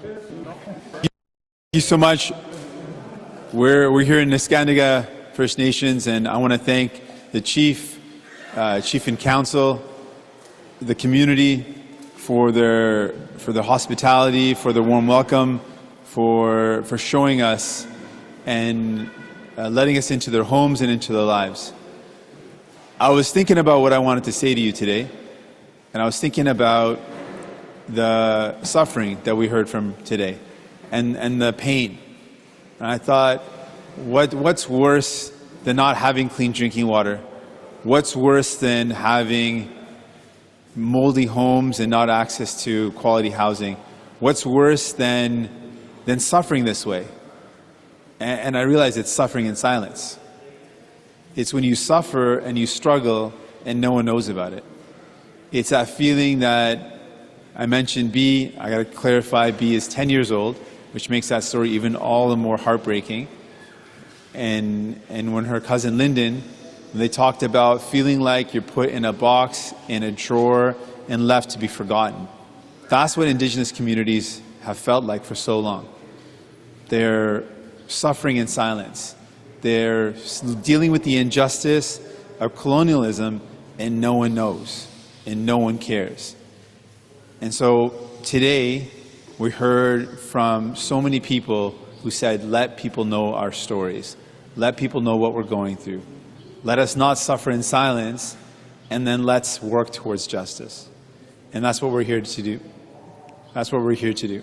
Thank you so much. We're here in Neskantaga First Nations, and I want to thank the Chief and Council, the community for their hospitality, for their warm welcome, for showing us and letting us into their homes and into their lives. I was thinking about what I wanted to say to you today, and I was thinking about the suffering that we heard from today and the pain. And I thought, what's worse than not having clean drinking water? What's worse than having moldy homes and not access to quality housing? What's worse than suffering this way? And I realize it's suffering in silence. It's when you suffer and you struggle and no one knows about it. It's that feeling that I mentioned B, I got to clarify, B is 10 years old, which makes that story even all the more heartbreaking. And when her cousin Lyndon, they talked about feeling like you're put in a box, in a drawer, and left to be forgotten. That's what Indigenous communities have felt like for so long. They're suffering in silence. They're dealing with the injustice of colonialism, and no one knows, and no one cares. And so today, we heard from so many people who said, let people know our stories. Let people know what we're going through. Let us not suffer in silence, and then let's work towards justice. And that's what we're here to do. That's what we're here to do.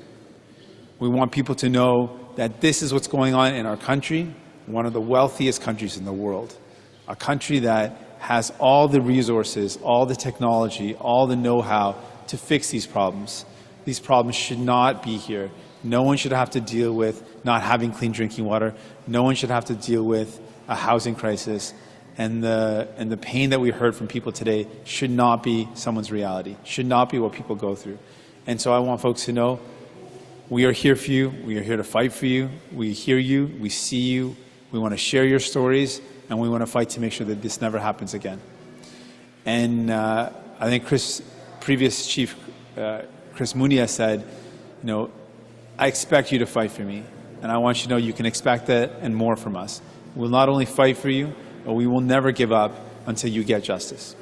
We want people to know that this is what's going on in our country, one of the wealthiest countries in the world, a country that has all the resources, all the technology, all the know-how to fix these problems. These problems should not be here. No one should have to deal with not having clean drinking water. No one should have to deal with a housing crisis. And the pain that we heard from people today should not be someone's reality, should not be what people go through. And so I want folks to know we are here for you. We are here to fight for you. We hear you. We see you. We want to share your stories, and we want to fight to make sure that this never happens again. And I think previous Chief Chris Moonias said, I expect you to fight for me, and I want you to know you can expect that and more from us. We'll not only fight for you, but we will never give up until you get justice.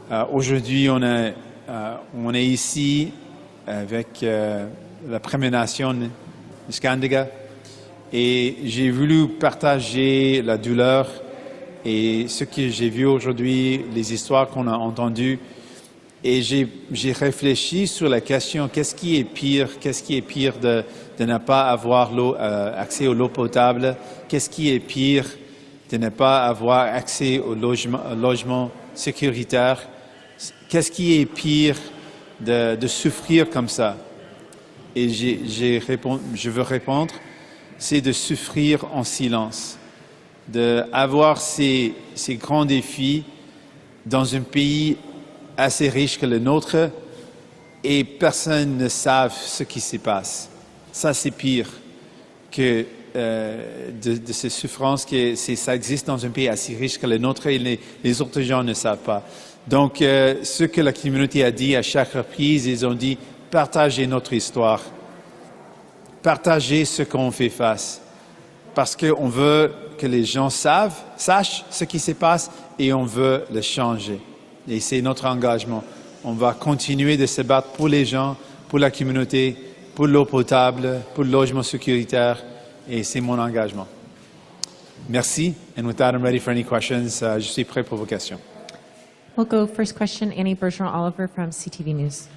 Aujourd'hui, on est ici avec la Première Nation Neskantaga, et j'ai voulu partager la douleur et ce que j'ai vu aujourd'hui, les histoires qu'on a entendues. Et j'ai réfléchi sur la question, qu'est-ce qui est pire de ne pas avoir accès à l'eau potable? Qu'est-ce qui est pire de ne pas avoir accès au logement sécuritaire? Qu'est-ce qui est pire de souffrir comme ça? Et je veux répondre, c'est de souffrir en silence, d'avoir ces grands défis dans un pays assez riche que le nôtre et personne ne sait ce qui se passe. Ça, c'est pire que de ces souffrances, que ça existe dans un pays assez riche que le nôtre et les autres gens ne savent pas. Donc, ce que la communauté a dit à chaque reprise, ils ont dit « partagez notre histoire, partagez ce qu'on fait face ». Parce qu'on veut que les gens sachent ce qui se passe et on veut le changer. Et c'est notre engagement. On va continuer de se battre pour les gens, pour la communauté, pour l'eau potable, pour le logement sécuritaire, et c'est mon engagement. Merci. And with that, I'm ready for any questions. Je suis prêt pour vos questions. We'll go first question, Annie Bergeron-Oliver from CTV News.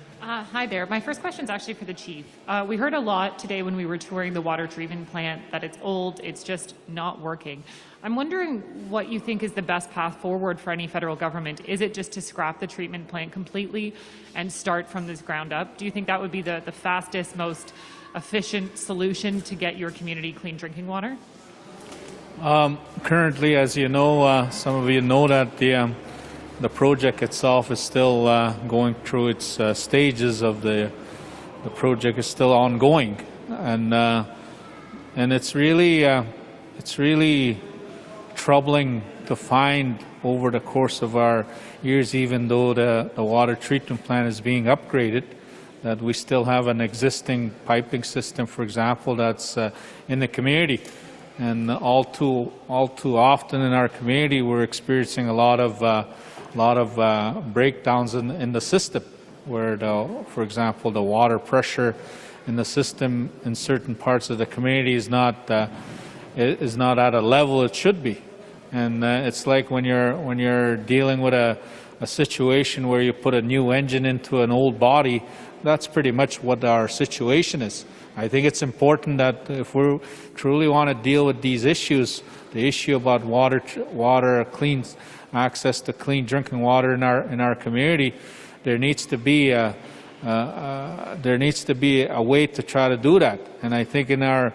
Hi there. My first question is actually for the Chief. We heard a lot today when we were touring the water treatment plant that it's old, it's just not working. I'm wondering what you think is the best path forward for any federal government. Is it just to scrap the treatment plant completely and start from this ground up? Do you think that would be the fastest, most efficient solution to get your community clean drinking water? Currently, as you know, some of you know that the project itself is still going through its stages of the project is still ongoing, and it's really troubling to find over the course of our years, even though the water treatment plant is being upgraded, that we still have an existing piping system, for example, that's in the community. And all too often in our community, we're experiencing a lot of breakdowns in the system, where, for example, the water pressure in the system in certain parts of the community is not at a level it should be. And it's like when you're dealing with a situation where you put a new engine into an old body. That's pretty much what our situation is. I think it's important that if we truly want to deal with these issues, the issue about water, clean access to clean drinking water in our community, there needs to be a way to try to do that. And I think in our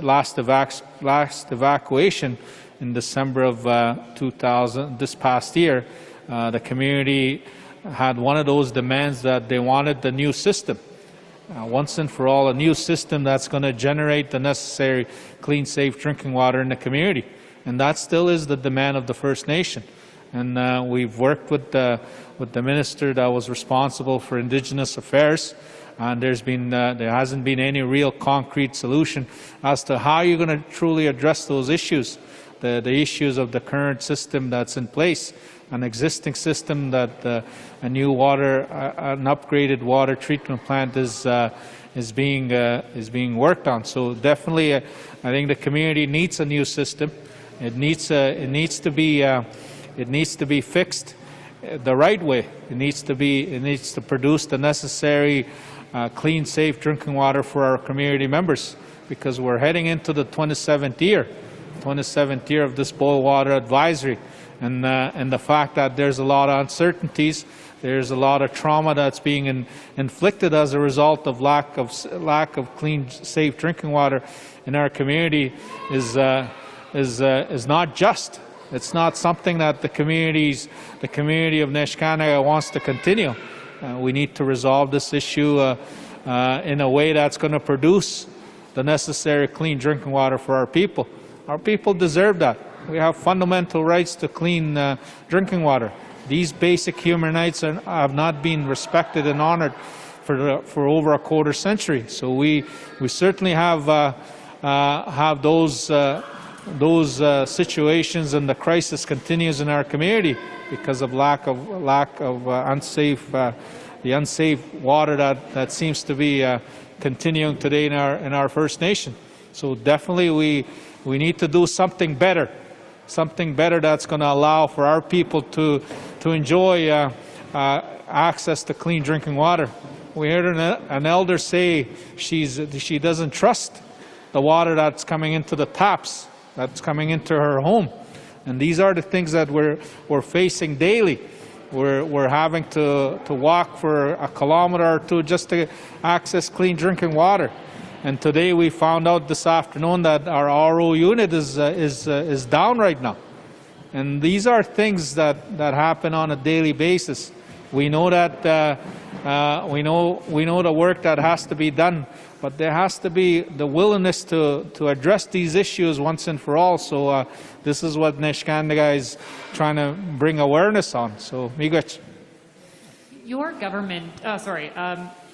last evacuation in December of 2000, this past year, the community had one of those demands that they wanted the new system. Once and for all, a new system that's going to generate the necessary clean, safe drinking water in the community. And that still is the demand of the First Nation. And we've worked with the minister that was responsible for Indigenous affairs, and there hasn't been any real concrete solution as to how you're going to truly address those issues, the issues of the current system that's in place, an existing system that a new an upgraded water treatment plant is being worked on. So definitely, I think the community needs a new system. It needs to be fixed the right way. It needs to produce the necessary clean, safe drinking water for our community members, because we're heading into the 27th year of this boil water advisory. And the fact that there's a lot of uncertainties, there's a lot of trauma that's being inflicted as a result of lack of clean, safe drinking water in our community is not just. It's not something that the community of Neskantaga wants to continue. We need to resolve this issue in a way that's going to produce the necessary clean drinking water for our people. Our people deserve that. We have fundamental rights to clean drinking water. These basic human rights have not been respected and honored for over a quarter century. So we certainly have those situations, and the crisis continues in our community because of lack of unsafe water that seems to be continuing today in our First Nation. So definitely we need to do something better that's going to allow for our people to enjoy access to clean drinking water. We heard an elder say she doesn't trust the water that's coming into the taps, that's coming into her home. And these are the things that we're facing daily. We're having to walk for a kilometer or two just to access clean drinking water. And today we found out this afternoon that our RO unit is down right now. And these are things that happen on a daily basis. We know that we know the work that has to be done, but there has to be the willingness to address these issues once and for all. So this is what Neskantaga is trying to bring awareness on. So miigwech. Your government,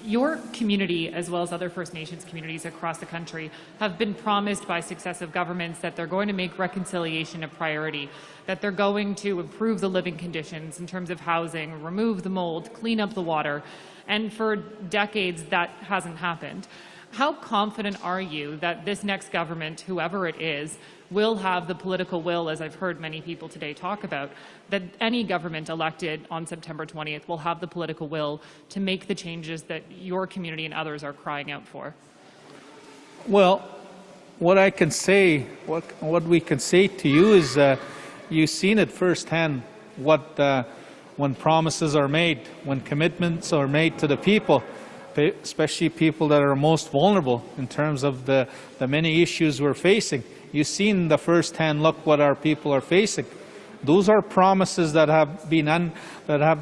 your community, as well as other First Nations communities across the country, have been promised by successive governments that they're going to make reconciliation a priority, that they're going to improve the living conditions in terms of housing, remove the mold, clean up the water. And for decades, that hasn't happened. How confident are you that this next government, whoever it is, will have the political will, as I've heard many people today talk about, that any government elected on September 20th will have the political will to make the changes that your community and others are crying out for? Well, what I can say, what we can say to you is you've seen it firsthand, when promises are made, when commitments are made to the people, especially people that are most vulnerable in terms of the many issues we're facing. You've seen the first-hand look what our people are facing. Those are promises that have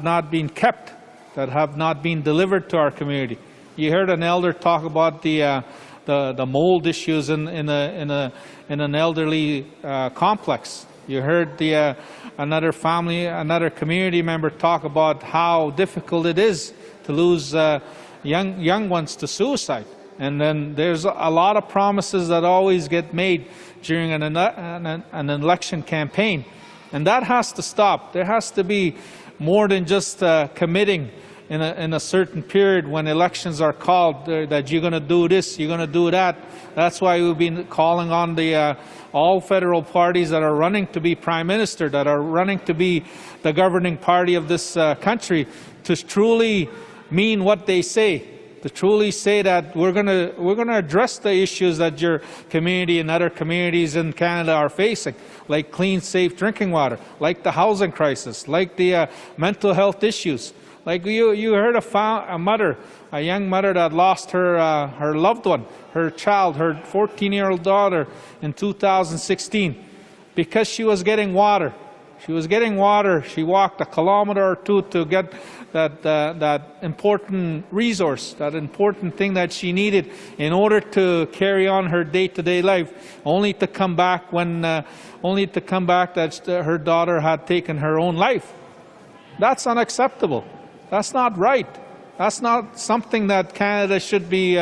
not been kept, that have not been delivered to our community. You heard an elder talk about the mold issues in an elderly complex. You heard another community member talk about how difficult it is to lose young ones to suicide. And then there's a lot of promises that always get made during an election campaign. And that has to stop. There has to be more than just committing in a certain period when elections are called that you're going to do this, you're going to do that. That's why we've been calling on the all federal parties that are running to be prime minister, that are running to be the governing party of this country, to truly mean what they say, to truly say that we're going to address the issues that your community and other communities in Canada are facing, like clean, safe drinking water, like the housing crisis, like the mental health issues. Like you heard a mother, a young mother that lost her loved one, her child, her 14-year-old daughter in 2016, because she was getting water. She was getting water. She walked a kilometer or two to get that important resource, that important thing that she needed in order to carry on her day-to-day life, only to come back that her daughter had taken her own life. That's unacceptable. That's not right. That's not something that Canada should be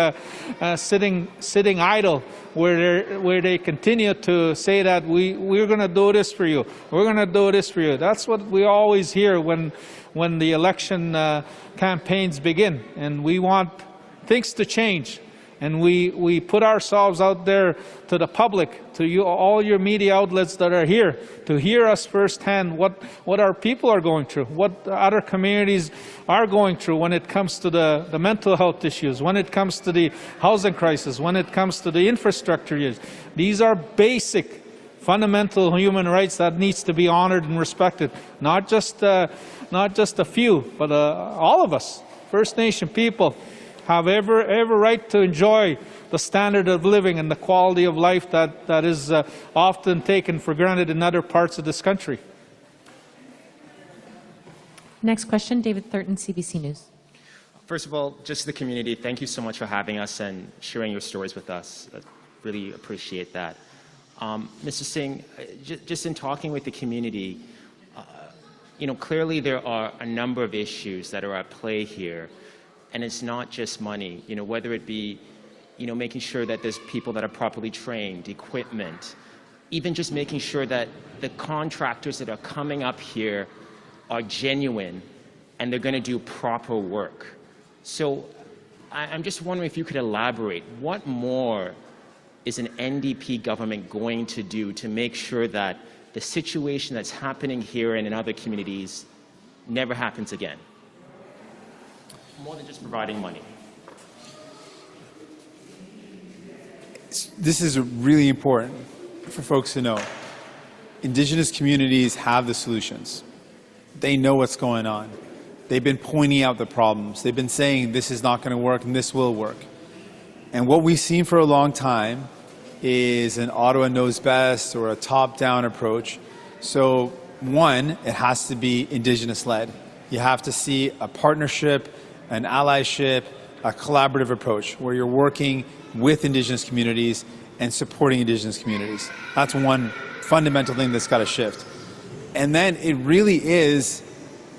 sitting idle, where they continue to say that we're going to do this for you. We're going to do this for you. That's what we always hear when the election campaigns begin, and we want things to change. And we put ourselves out there to the public, to you, all your media outlets that are here, to hear us firsthand what our people are going through, what other communities are going through when it comes to the mental health issues, when it comes to the housing crisis, when it comes to the infrastructure issues. These are basic, fundamental human rights that needs to be honored and respected. Not just a few, but all of us, First Nation people, have every right to enjoy the standard of living and the quality of life that is often taken for granted in other parts of this country. Next question, David Thurton, CBC News. First of all, just the community, thank you so much for having us and sharing your stories with us. I really appreciate that. Mr. Singh, just in talking with the community, clearly there are a number of issues that are at play here. And it's not just money, whether it be, making sure that there's people that are properly trained, equipment, even just making sure that the contractors that are coming up here are genuine and they're going to do proper work. So I'm just wondering if you could elaborate, what more is an NDP government going to do to make sure that the situation that's happening here and in other communities never happens again? More than just providing money. This is really important for folks to know. Indigenous communities have the solutions. They know what's going on. They've been pointing out the problems. They've been saying this is not going to work and this will work. And what we've seen for a long time is an Ottawa knows best or a top-down approach. So one, it has to be Indigenous-led. You have to see a partnership, an allyship, a collaborative approach where you're working with Indigenous communities and supporting Indigenous communities. That's one fundamental thing that's got to shift. And then it really is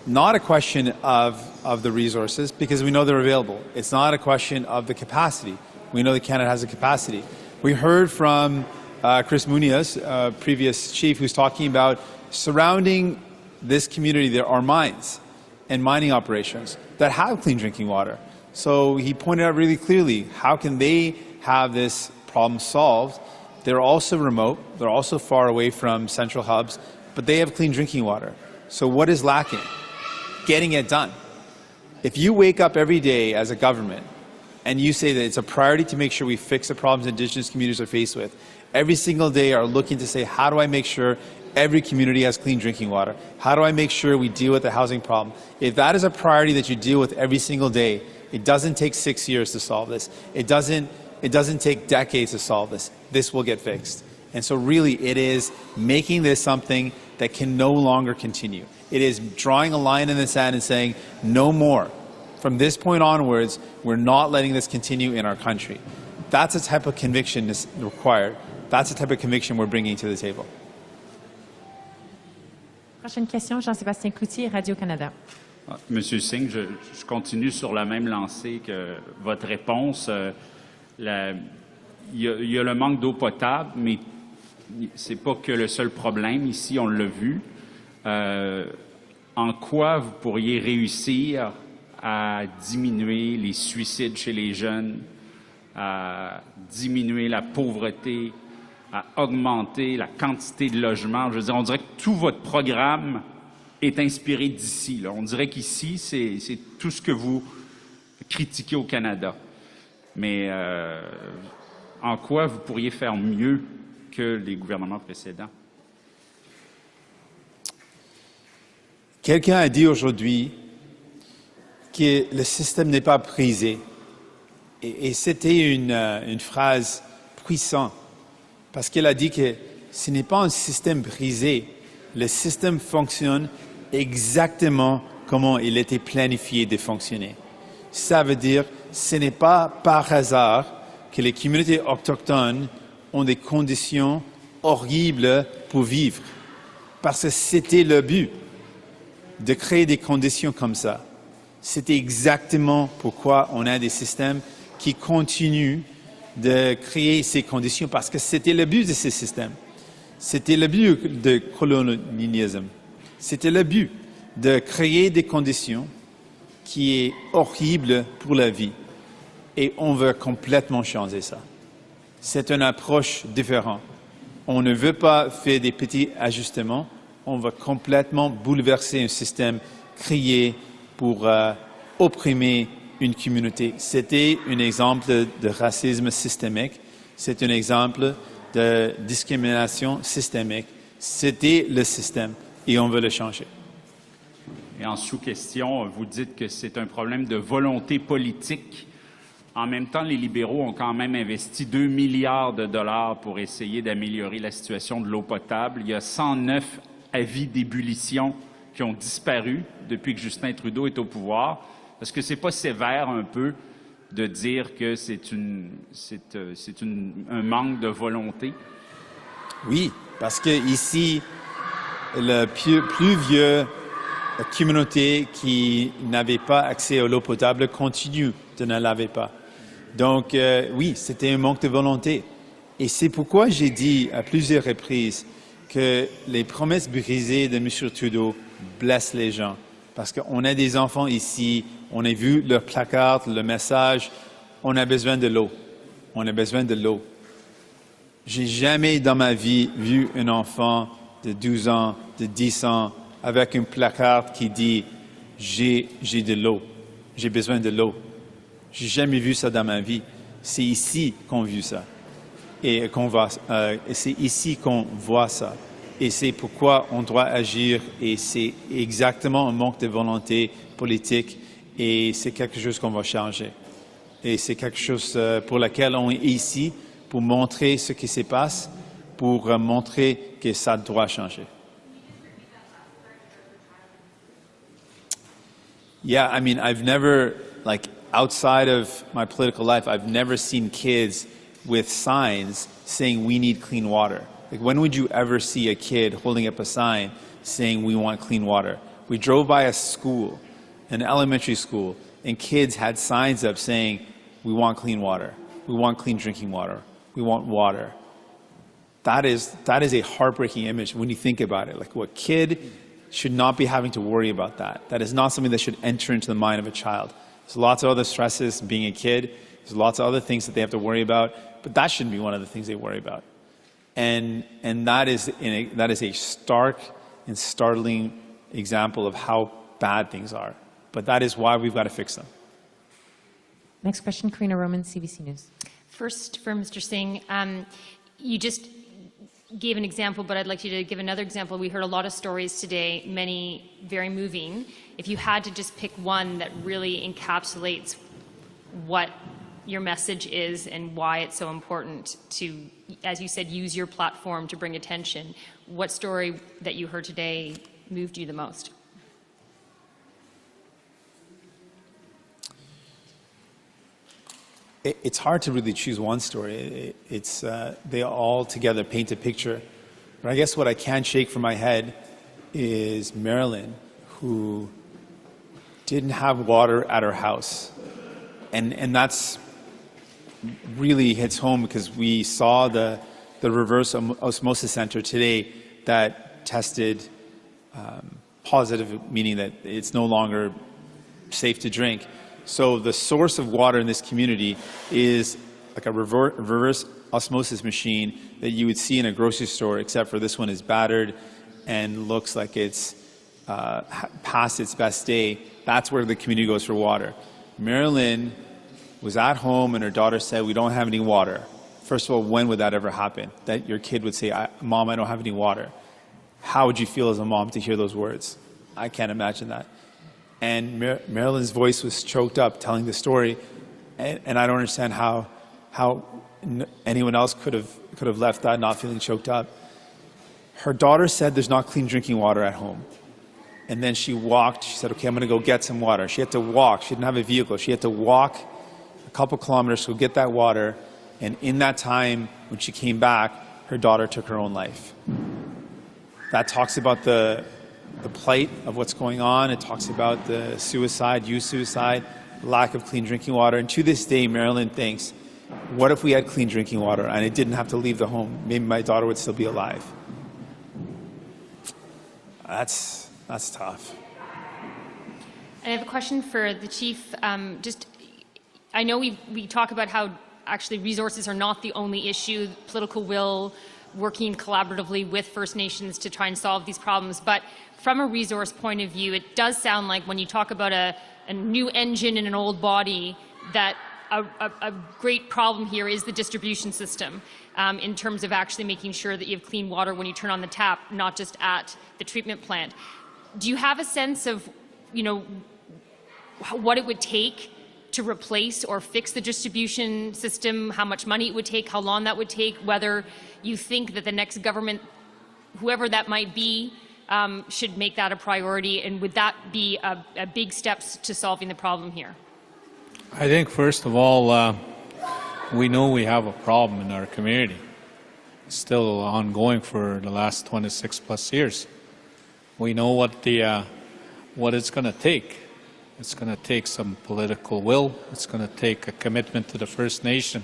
not a question of the resources, because we know they're available. It's not a question of the capacity. We know that Canada has the capacity. We heard from Chris Moonias, previous chief, who's talking about surrounding this community. There are mines and mining operations that have clean drinking water. So he pointed out really clearly, how can they have this problem solved? They're also remote, they're also far away from central hubs, but they have clean drinking water. So what is lacking? Getting it done. If you wake up every day as a government and you say that it's a priority to make sure we fix the problems Indigenous communities are faced with, every single day are looking to say, how do I make sure every community has clean drinking water? How do I make sure we deal with the housing problem? If that is a priority that you deal with every single day, it doesn't take 6 years to solve this. It doesn't take decades to solve this. This will get fixed. And so really it is making this something that can no longer continue. It is drawing a line in the sand and saying, no more. From this point onwards, we're not letting this continue in our country. That's the type of conviction that's required. That's the type of conviction we're bringing to the table. Prochaine question, Jean-Sébastien Cloutier, Radio-Canada. Monsieur Singh, je continue sur la même lancée que votre réponse. Il y a le manque d'eau potable, mais c'est pas que le seul problème. Ici, on l'a vu. En quoi vous pourriez réussir à diminuer les suicides chez les jeunes, à diminuer la pauvreté, à augmenter la quantité de logements? Je veux dire, on dirait que tout votre programme est inspiré d'ici, là. On dirait qu'ici, c'est tout ce que vous critiquez au Canada. Mais en quoi vous pourriez faire mieux que les gouvernements précédents? Quelqu'un a dit aujourd'hui que le système n'est pas brisé. Et c'était une phrase puissante, parce qu'elle a dit que ce n'est pas un système brisé. Le système fonctionne exactement comment il était planifié de fonctionner. Ça veut dire que ce n'est pas par hasard que les communautés autochtones ont des conditions horribles pour vivre, parce que c'était le but de créer des conditions comme ça. C'était exactement pourquoi on a des systèmes qui continuent de créer ces conditions, parce que c'était le but de ces systèmes. C'était le but du colonialisme. C'était le but de créer des conditions qui est horrible pour la vie. Et on veut complètement changer ça. C'est une approche différente. On ne veut pas faire des petits ajustements. On veut complètement bouleverser un système créé pour opprimer une communauté. C'était un exemple de racisme systémique. C'est un exemple de discrimination systémique. C'était le système et on veut le changer. Et en sous-question, vous dites que c'est un problème de volonté politique. En même temps, les libéraux ont quand même investi 2 milliards de dollars pour essayer d'améliorer la situation de l'eau potable. Il y a 109 avis d'ébullition qui ont disparu depuis que Justin Trudeau est au pouvoir. Est-ce que c'est pas sévère un peu de dire que c'est un manque de volonté? Oui, parce que ici, le plus vieux communauté qui n'avait pas accès à l'eau potable continue de ne l'avoir pas. Donc, oui, c'était un manque de volonté. Et c'est pourquoi j'ai dit à plusieurs reprises que les promesses brisées de M. Trudeau blessent les gens. Parce qu'on a des enfants ici, on a vu leur placard, le message, on a besoin de l'eau. On a besoin de l'eau. J'ai jamais dans ma vie vu un enfant de 12 ans, de 10 ans, avec un placard qui dit « j'ai de l'eau, j'ai besoin de l'eau ». J'ai jamais vu ça dans ma vie. C'est ici qu'on voit ça. Et c'est ici qu'on voit ça. Et c'est pourquoi on doit agir. Et c'est exactement un manque de volonté politique. Et c'est quelque chose qu'on va changer. Et c'est quelque chose pour laquelle on est ici, pour montrer ce qui se passe, pour montrer que ça doit changer. Yeah, I mean, I've never, like, outside of my political life, I've never seen kids with signs saying we need clean water. Like, when would you ever see a kid holding up a sign saying we want clean water? We drove by a school, an elementary school, and kids had signs up saying we want clean water, we want clean drinking water, we want water. That is a heartbreaking image when you think about it. Like, what kid should not be having to worry about that. That is not something that should enter into the mind of a child. There's lots of other stresses being a kid. There's lots of other things that they have to worry about, but that shouldn't be one of the things they worry about. And that is a stark and startling example of how bad things are. But that is why we've got to fix them. Next question, Karina Roman, CBC News. First, for Mr. Singh, you just gave an example, but I'd like you to give another example. We heard a lot of stories today, many very moving. If you had to just pick one that really encapsulates what your message is and why it's so important to, as you said, use your platform to bring attention, what story that you heard today moved you the most? It's hard to really choose one story. They all together paint a picture. But I guess what I can't shake from my head is Marilyn, who didn't have water at her house. And that's really hits home because we saw the reverse osmosis center today that tested positive, meaning that it's no longer safe to drink. So the source of water in this community is like a reverse osmosis machine that you would see in a grocery store, except for this one is battered and looks like it's past its best day. That's where the community goes for water. Marilyn was at home and her daughter said, we don't have any water. First of all, when would that ever happen? That your kid would say, Mom, I don't have any water. How would you feel as a mom to hear those words? I can't imagine that. And Marilyn's voice was choked up telling the story, and I don't understand how anyone else could have left that not feeling choked up. Her daughter said there's not clean drinking water at home. And then she walked. She said, okay, I'm going to go get some water. She had to walk. She didn't have a vehicle. She had to walk a couple kilometers to go get that water. And in that time, when she came back, her daughter took her own life. That talks about the plight of what's going on. It talks about the suicide, youth suicide, lack of clean drinking water. And to this day, Marilyn thinks, what if we had clean drinking water and I didn't have to leave the home? Maybe my daughter would still be alive. That's tough. I have a question for the Chief. I know we talk about how actually resources are not the only issue, political will, working collaboratively with First Nations to try and solve these problems. But from a resource point of view, it does sound like when you talk about a new engine in an old body, that a great problem here is the distribution system in terms of actually making sure that you have clean water when you turn on the tap, not just at the treatment plant. Do you have a sense of, what it would take to replace or fix the distribution system, how much money it would take, how long that would take, whether you think that the next government, whoever that might be, should make that a priority, and would that be a big steps to solving the problem here? I think, first of all, we know we have a problem in our community. It's still ongoing for the last 26 plus years. We know what it's going to take. It's going to take some political will. It's going to take a commitment to the First Nation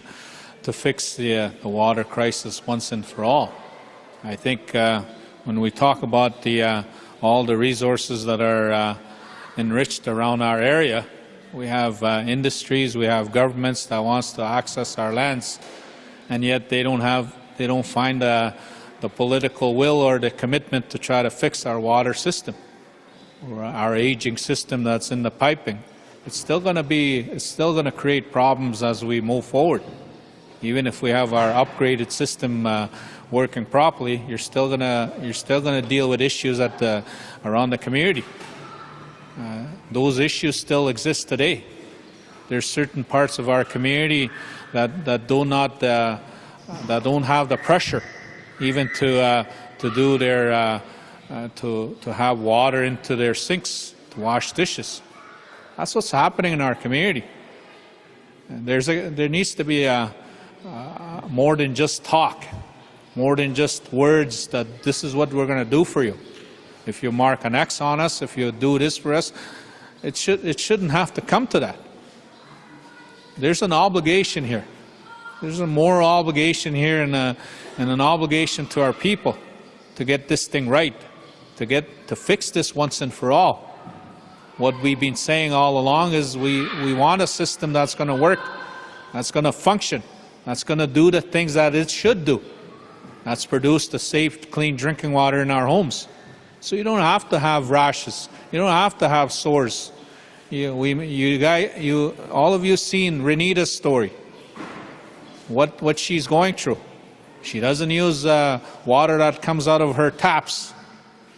to fix the water crisis once and for all. I think when we talk about all the resources that are enriched around our area, we have industries, we have governments that wants to access our lands, and yet they don't find the political will or the commitment to try to fix our water system or our aging system that's in the piping. It's still going to create problems as we move forward. Even if we have our upgraded system working properly, you're still going to deal with issues around the community. Those issues still exist today. There's certain parts of our community that don't have the pressure even to do their to have water into their sinks to wash dishes. That's what's happening in our community. And there needs to be more than just talk, more than just words that this is what we're going to do for you. If you mark an X on us, if you do this for us, it shouldn't have to come to that. There's an obligation here. There's a moral obligation here and an obligation to our people to get this thing right, to fix this once and for all. What we've been saying all along is we want a system that's going to work, that's going to function, that's going to do the things that it should do. That's produce the safe, clean drinking water in our homes. So you don't have to have rashes. You don't have to have sores. All of you seen Renita's story. What she's going through. She doesn't use water that comes out of her taps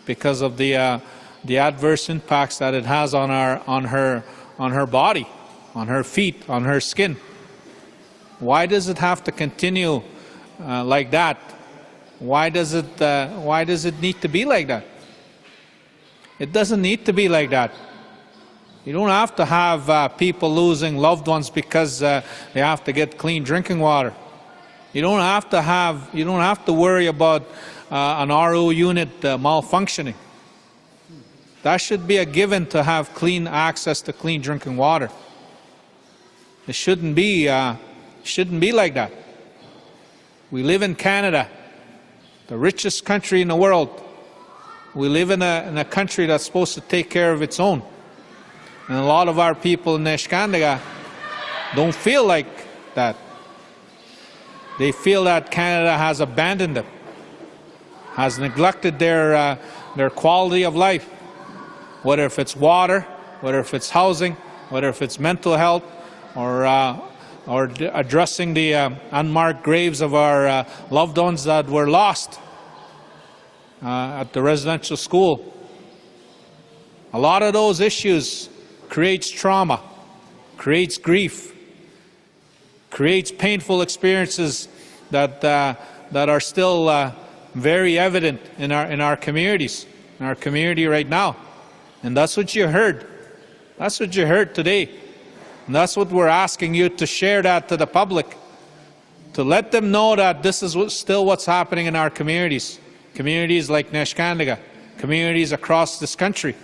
because of the adverse impacts that it has on her body, on her feet, on her skin. Why does it have to continue like that? Why does it need to be like that? It doesn't need to be like that. You don't have to have people losing loved ones because they have to get clean drinking water. You don't have to worry about an RO unit malfunctioning. That should be a given to have clean access to clean drinking water. It shouldn't be like that. We live in Canada, the richest country in the world. We live in a country that's supposed to take care of its own. And a lot of our people in Neskantaga don't feel like that. They feel that Canada has abandoned them, has neglected their quality of life, whether if it's water, whether if it's housing, whether if it's mental health, or addressing the unmarked graves of our loved ones that were lost at the residential school. A lot of those issues creates trauma, creates grief, creates painful experiences that are still very evident in our communities, in our community right now. And that's what you heard. That's what you heard today. And that's what we're asking you to share that to the public, to let them know that this is still what's happening in our communities. Communities like Neskantaga, communities across this country.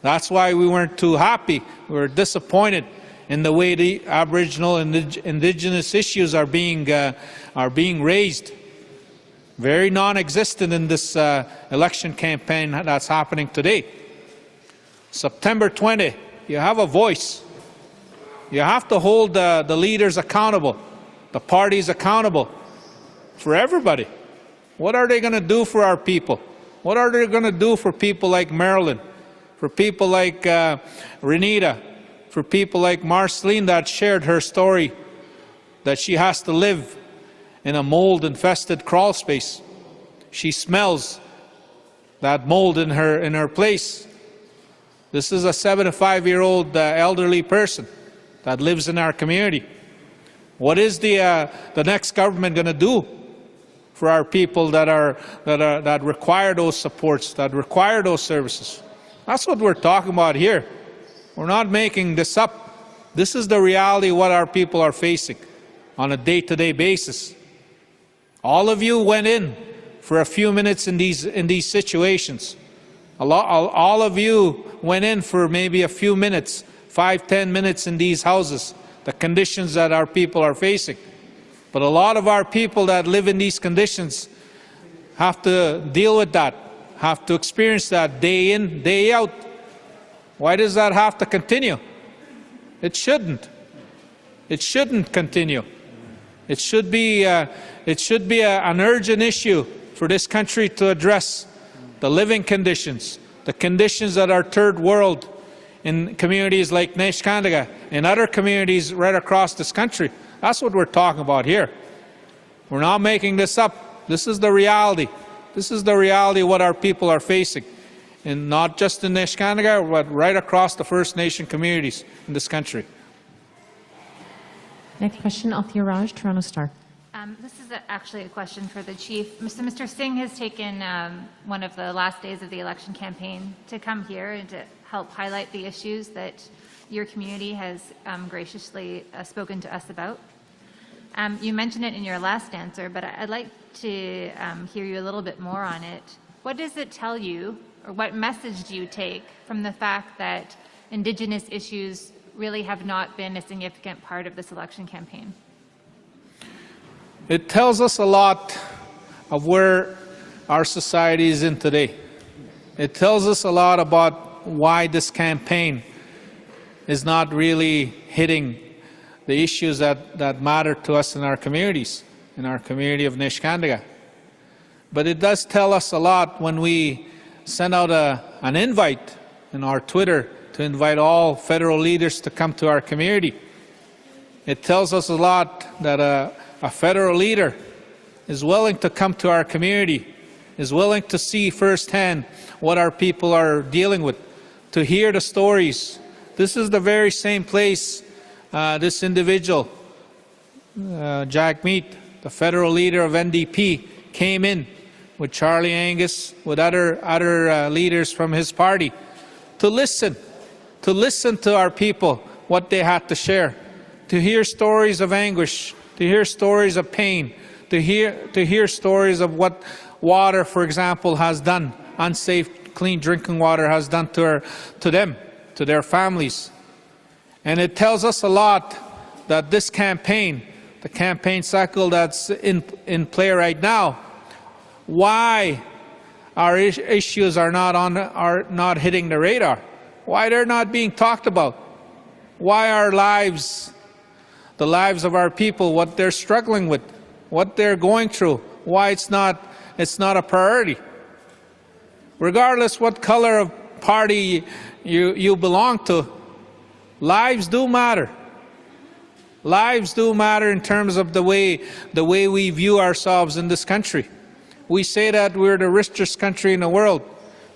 That's why we weren't too happy. We were disappointed in the way the Aboriginal and indigenous issues are being raised. Very non-existent in this election campaign that's happening today. September 20, you have a voice. You have to hold the leaders accountable, the parties accountable, for everybody. What are they going to do for our people? What are they going to do for people like Marilyn, for people like Renita, for people like Marceline that shared her story that she has to live in a mold-infested crawl space. She smells that mold in her place. This is a 75-year-old elderly person that lives in our community. What is the next government going to do for our people that require those supports, that require those services? That's what we're talking about here. We're not making this up. This is the reality of what our people are facing on a day-to-day basis. All of you went in for a few minutes in these situations. All of you went in for maybe a few minutes, 5-10 minutes in these houses, the conditions that our people are facing. But a lot of our people that live in these conditions have to deal with that, have to experience that day in, day out. Why does that have to continue? It shouldn't. It shouldn't continue. It should be an urgent issue for this country to address the living conditions, the conditions that are third world in communities like Neskantaga and other communities right across this country. That's what we're talking about here. We're not making this up. This is the reality. This is the reality of what our people are facing, and not just in Neskantaga, but right across the First Nation communities in this country. Next question, Althea Raj, Toronto Star. This is actually a question for the Chief. Mr. Singh has taken one of the last days of the election campaign to come here and to help highlight the issues that your community has graciously spoken to us about. You mentioned it in your last answer, but I'd like to hear you a little bit more on it. What does it tell you, or what message do you take from the fact that Indigenous issues really have not been a significant part of this election campaign? It tells us a lot of where our society is in today. It tells us a lot about why this campaign is not really hitting the issues that matter to us in our communities, in our community of Neskantaga. But it does tell us a lot when we send out an invite in our Twitter to invite all federal leaders to come to our community. It tells us a lot that a federal leader is willing to come to our community, is willing to see firsthand what our people are dealing with, to hear the stories. This is the very same place this individual, Jagmeet, the federal leader of NDP, came in with Charlie Angus, with other leaders from his party, to listen to our people, what they had to share, to hear stories of anguish, to hear stories of pain, to hear stories of what water, for example, has done, unsafe safe, clean drinking water has done to them, to their families. And it tells us a lot that this campaign, the campaign cycle that's in play right now, why our issues are not hitting the radar, why they're not being talked about, why our lives, the lives of our people, what they're struggling with, what they're going through, why it's not a priority. Regardless what color of party you belong to, lives do matter. Lives do matter in terms of the way we view ourselves in this country. We say that we're the richest country in the world.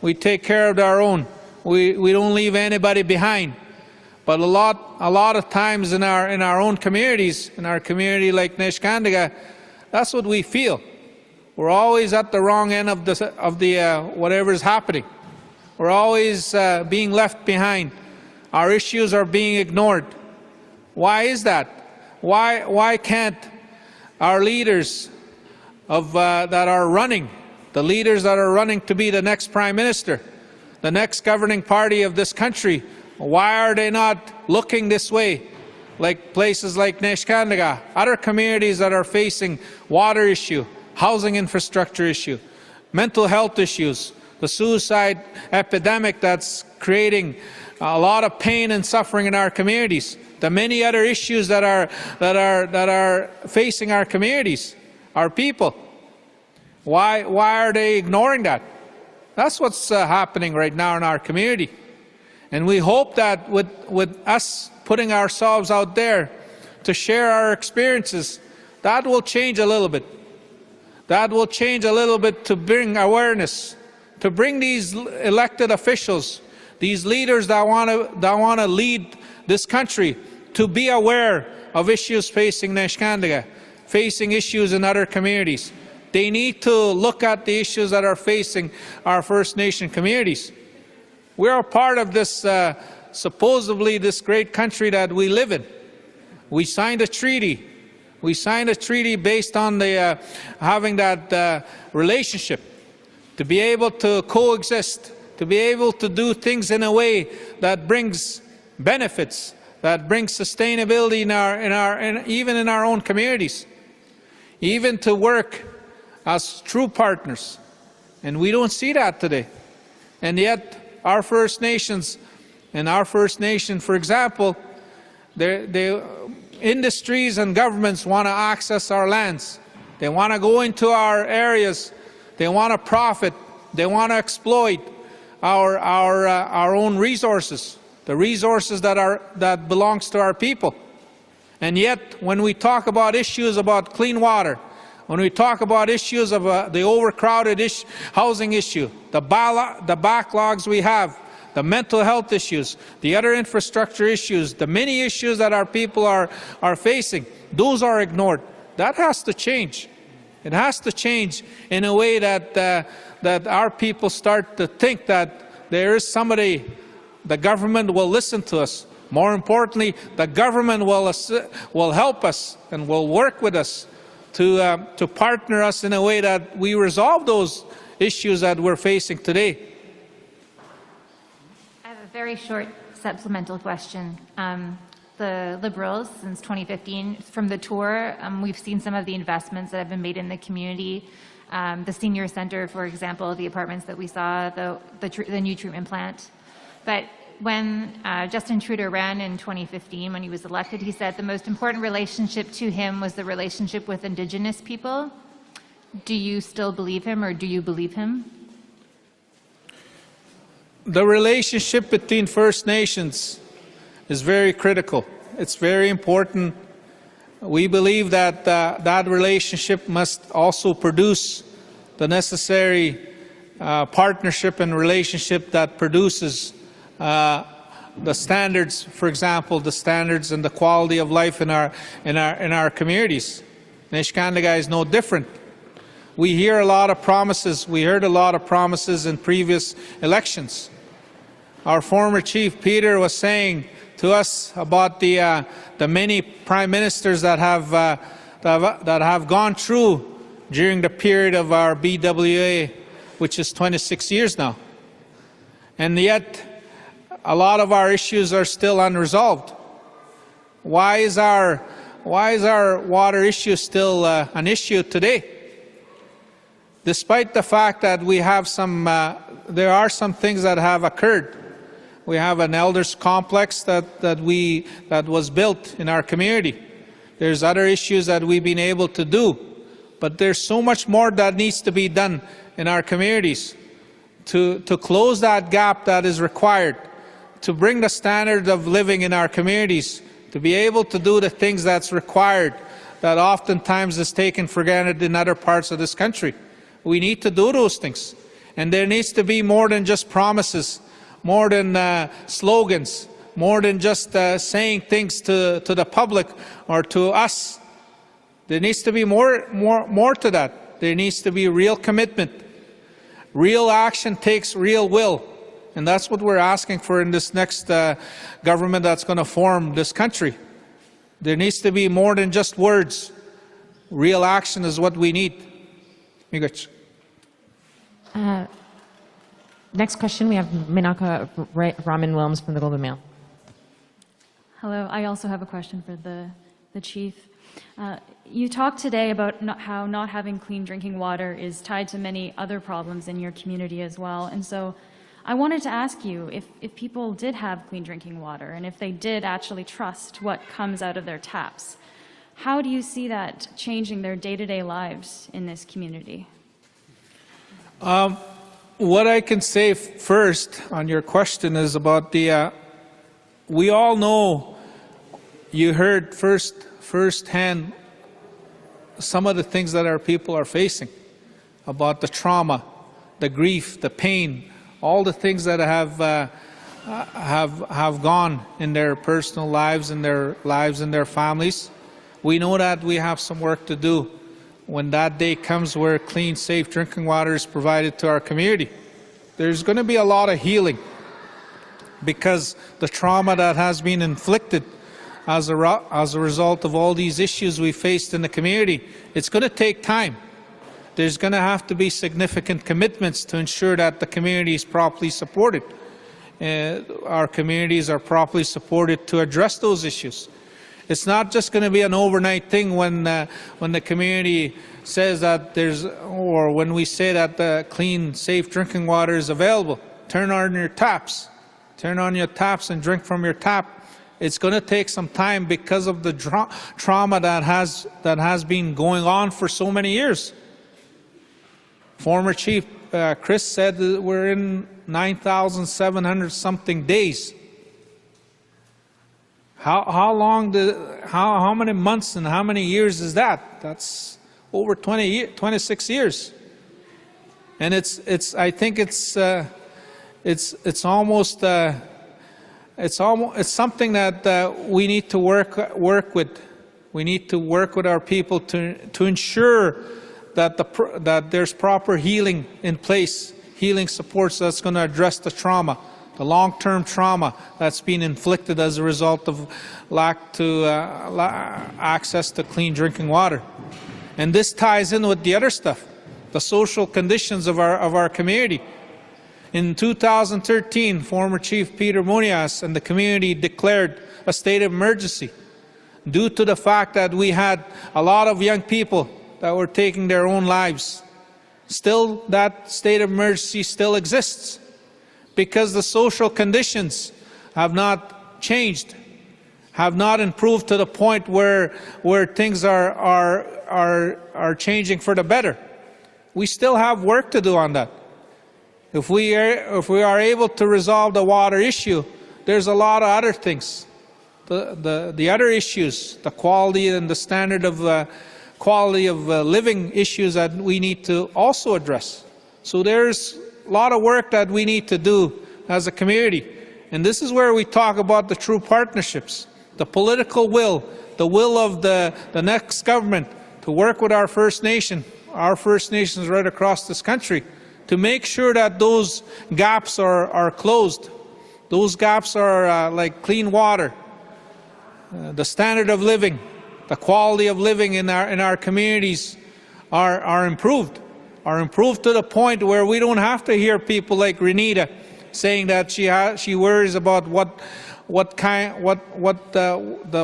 We take care of our own. We don't leave anybody behind. But a lot of times in our own communities, in our community like Neskantaga, that's what we feel. We're always at the wrong end of the whatever is happening. We're always being left behind. Our issues are being ignored. Why is that? Why can't our leaders that are running, the leaders that are running to be the next Prime Minister, the next governing party of this country, why are they not looking this way? Like places like Neskantaga, other communities that are facing water issue, housing infrastructure issue, mental health issues, the suicide epidemic that's creating a lot of pain and suffering in our communities, the many other issues that are facing our communities, our people. Why are they ignoring that? That's what's happening right now in our community. And we hope that with us putting ourselves out there to share our experiences, that will change a little bit. That will change a little bit to bring awareness, to bring these elected officials, these leaders that want to lead this country, to be aware of issues facing Neskantaga, facing issues in other communities. They need to look at the issues that are facing our First Nation communities. We're a part of this, supposedly this great country that we live in. We signed a treaty. We signed a treaty based on the, having that relationship, to be able to coexist, to be able to do things in a way that brings benefits, that brings sustainability even in our own communities, even to work as true partners. And we don't see that today. And yet our First Nations, and our First Nation, for example, the industries and governments want to access our lands. They want to go into our areas. They want to profit. They want to exploit our own resources, the resources that belongs to our people. And yet, when we talk about issues about clean water, when we talk about issues of the overcrowded housing issue, the backlogs we have, the mental health issues, the other infrastructure issues, the many issues that our people are facing, those are ignored. That has to change. It has to change in a way that our people start to think that there is somebody, the government will listen to us. More importantly, the government will help us and will work with us to partner us in a way that we resolve those issues that we're facing today. I have a very short supplemental question. The Liberals, since 2015, from the tour, we've seen some of the investments that have been made in the community. The senior center, for example, the apartments that we saw, the new treatment plant. But when Justin Trudeau ran in 2015, when he was elected, he said the most important relationship to him was the relationship with indigenous people. Do you still believe him, or do you believe him? The relationship between First Nations is very critical. It's very important. We believe that that relationship must also produce the necessary partnership and relationship that produces the standards, for example, the standards and the quality of life in our communities. Neskantaga is no different. We hear a lot of promises. We heard a lot of promises in previous elections. Our former chief Peter was saying to us about the many prime ministers that have gone through during the period of our BWA, which is 26 years now. And yet, a lot of our issues are still unresolved. Why is our water issue still an issue today? Despite the fact that we have there are some things that have occurred. We have an elders complex that was built in our community. There's other issues that we've been able to do, but there's so much more that needs to be done in our communities to close that gap that is required, to bring the standard of living in our communities, to be able to do the things that's required that oftentimes is taken for granted in other parts of this country. We need to do those things. And there needs to be more than just promises, more than slogans, more than just saying things to the public or to us. There needs to be more to that. There needs to be real commitment. Real action takes real will. And that's what we're asking for in this next government that's going to form this country. There needs to be more than just words. Real action is what we need. Next question, we have Minaka Raman Williams from the Globe and Mail. Hello, I also have a question for the Chief. You talked today about how not having clean drinking water is tied to many other problems in your community as well. And so I wanted to ask you if people did have clean drinking water and if they did actually trust what comes out of their taps, how do you see that changing their day-to-day lives in this community? What I can say first on your question is about we all know, you heard firsthand some of the things that our people are facing, about the trauma, the grief, the pain, all the things that have gone in their personal lives and their families. We know that we have some work to do when that day comes where clean, safe drinking water is provided to our community. There's going to be a lot of healing because the trauma that has been inflicted as a result of all these issues we faced in the community, it's going to take time. There's going to have to be significant commitments to ensure that the community is properly supported. Our communities are properly supported to address those issues. It's not just going to be an overnight thing when the community says that or when we say that the clean, safe drinking water is available. Turn on your taps. Turn on your taps and drink from your tap. It's going to take some time because of the trauma that has been going on for so many years. Former Chief Chris said that we're in 9,700 something days. How many months and how many years is that? That's over 26 years. And I think it's something that we need to work with. We need to work with our people to ensure that there's proper healing in place, healing supports that's going to address the trauma, the long-term trauma that's been inflicted as a result of access to clean drinking water. And this ties in with the other stuff, the social conditions of our community. In 2013, former Chief Peter Moonias and the community declared a state of emergency due to the fact that we had a lot of young people that were taking their own lives. Still, that state of emergency still exists because the social conditions have not changed, have not improved to the point where things are changing for the better. We still have work to do on that. If we are able to resolve the water issue, there's a lot of other things. The other issues, the quality and the standard of quality of living issues that we need to also address. So there's a lot of work that we need to do as a community. And this is where we talk about the true partnerships, the political will, the will of the next government to work with our First Nations right across this country, to make sure that those gaps are closed. Those gaps are like clean water, the standard of living, the quality of living in our communities are improved to the point where we don't have to hear people like Renita saying that she worries about the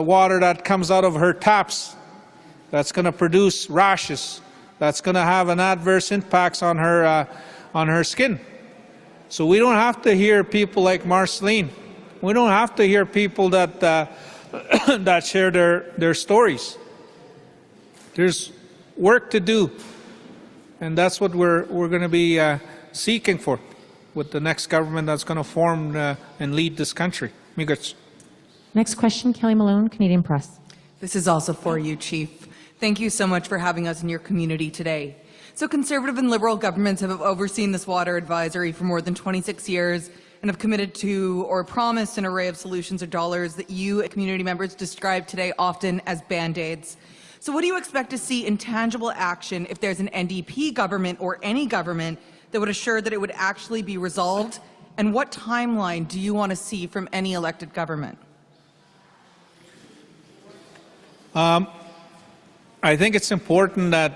water that comes out of her taps that's going to produce rashes, that's going to have an adverse impact on her skin. So we don't have to hear people like Marceline. We don't have to hear people that that share their stories. There's work to do, and that's what we're going to be seeking for with the next government that's going to form and lead this country. Miigwech. Next question, Kelly Malone, Canadian Press. This is also for you, Chief. Thank you so much for having us in your community today. So Conservative and Liberal governments have overseen this water advisory for more than 26 years and have committed to or promised an array of solutions or dollars that you, community members, describe today often as Band-Aids. So what do you expect to see in tangible action if there's an NDP government or any government that would assure that it would actually be resolved? And what timeline do you want to see from any elected government? I think it's important that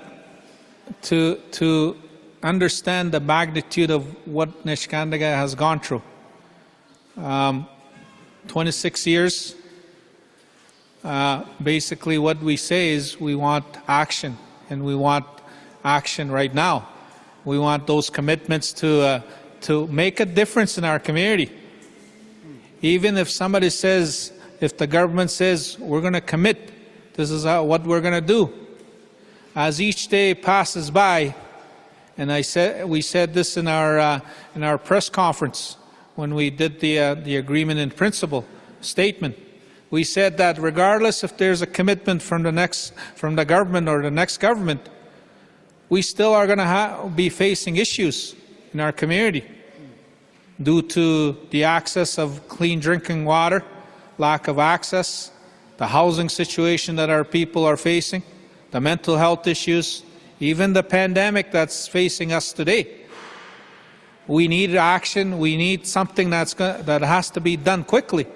to understand the magnitude of what Neskantaga has gone through. 26 years. Basically, what we say is we want action, and we want action right now. We want those commitments to make a difference in our community. Even if somebody says, if the government says we're going to commit, this is what we're going to do. As each day passes by, and we said this in our press conference when we did the agreement in principle statement. We said that regardless if there's a commitment from the government or the next government, we still are going to be facing issues in our community due to the access of clean drinking water, lack of access, the housing situation that our people are facing, the mental health issues, even the pandemic that's facing us today. We need action. We need something that has to be done quickly.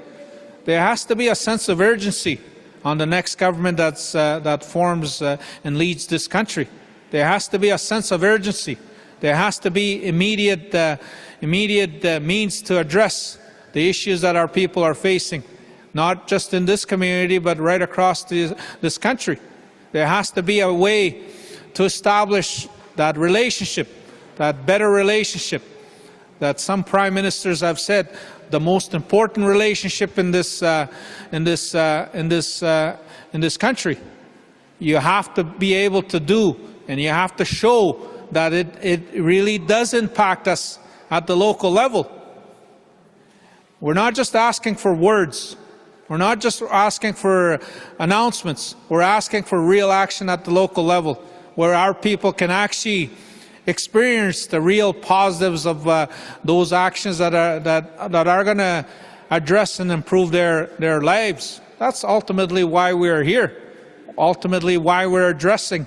There has to be a sense of urgency on the next government that forms and leads this country. There has to be a sense of urgency. There has to be immediate means to address the issues that our people are facing, not just in this community, but right across this country. There has to be a way to establish that relationship, that better relationship that some prime ministers have said the most important relationship in this country. You have to be able to do, and you have to show that it really does impact us at the local level. We're not just asking for words. We're not just asking for announcements. We're asking for real action at the local level, where our people can actually experience the real positives of those actions that are going to address and improve their lives. That's ultimately why we are here. Ultimately, why we're addressing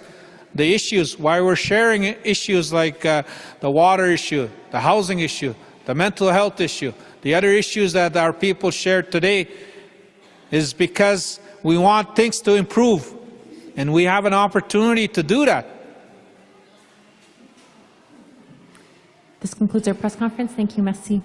the issues, why we're sharing issues like the water issue, the housing issue, the mental health issue, the other issues that our people share today, is because we want things to improve, and we have an opportunity to do that. This concludes our press conference. Thank you, merci.